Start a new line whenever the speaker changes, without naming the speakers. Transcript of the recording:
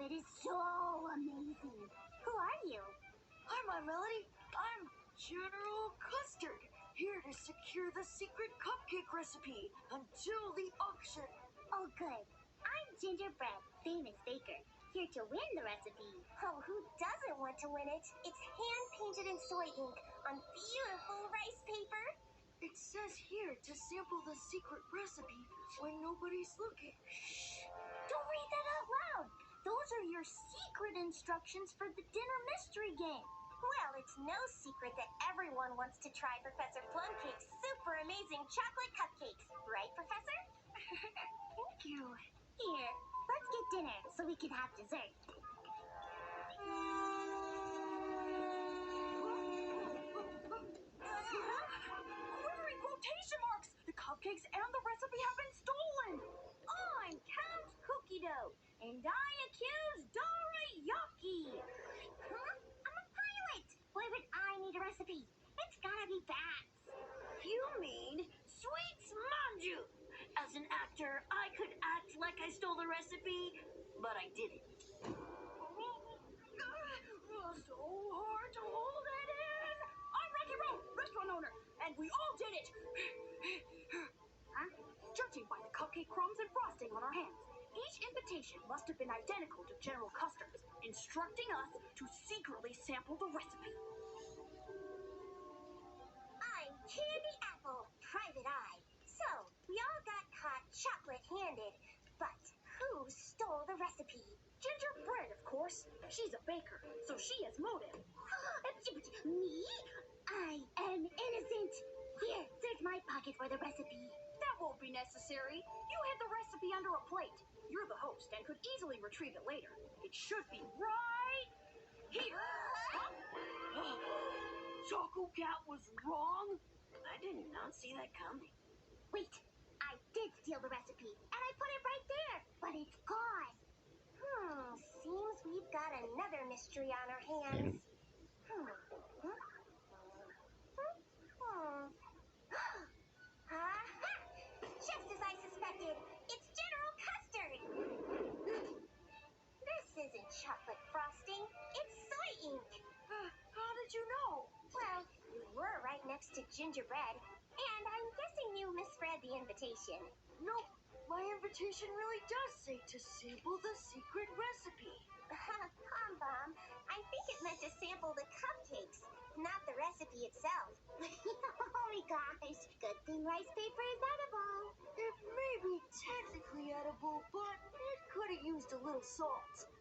that is so amazing. Who are you?
Hi, my Melody. I'm General Custard, here to secure the secret cupcake recipe until the auction.
Oh, good. I'm Gingerbread, famous baker, here to win the recipe.
Oh, who doesn't want to win it? It's hand-painted in soy ink on beautiful rice paper.
It says here to sample the secret recipe when nobody's looking.
Shh! Don't read that out loud. Those are your secret instructions for the dinner mystery game.
Well, it's no secret that everyone wants to try Professor Plumcake's super amazing chocolate cupcakes. Right, Professor?
Thank you. Here, let's get dinner so we can have dessert.
Quivering quotation marks! The cupcakes and the recipe have been stolen!
I'm Count Cookie Dough, and I accuse Dorayaki. Huh? I'm a pilot. Why would I need a recipe? It's gotta be bats.
You mean Sweets Manju! As an actor, I could act like I stole the recipe, but I didn't. So hard to hold it in! I'm Rocky Road, restaurant owner, and we all did it! Huh? Judging by the cupcake crumbs and frosting on our hands, each invitation must have been identical to General Custard's, instructing us to secretly sample the recipe.
I'm Candy Apple, Private Eye. So, we all got caught chocolate-handed, but who stole the recipe?
Gingerbread, of course. She's a baker, so she has motive.
Me? I am innocent. Here, search my pocket for the recipe.
That won't be necessary. You hid the recipe under a plate. You're the host and could easily retrieve it later. It should be right here. Choco Cat was wrong? I did not see that coming.
Wait, I did steal the recipe, and I put it right there, but it's gone.
Seems we've got another mystery on our hands. Aha! Just as I suspected, it's General Custard! This isn't chocolate frosting, it's soy ink.
How did you know?
Well, you were right next to Gingerbread, and I'm guessing you misread the invitation.
Nope, my invitation really does say to sample the secret recipe.
Pom Bomb, I think it meant to sample the cupcakes, not the recipe itself.
Oh my gosh, good thing rice paper is edible.
It may be technically edible, but it could have used a little salt.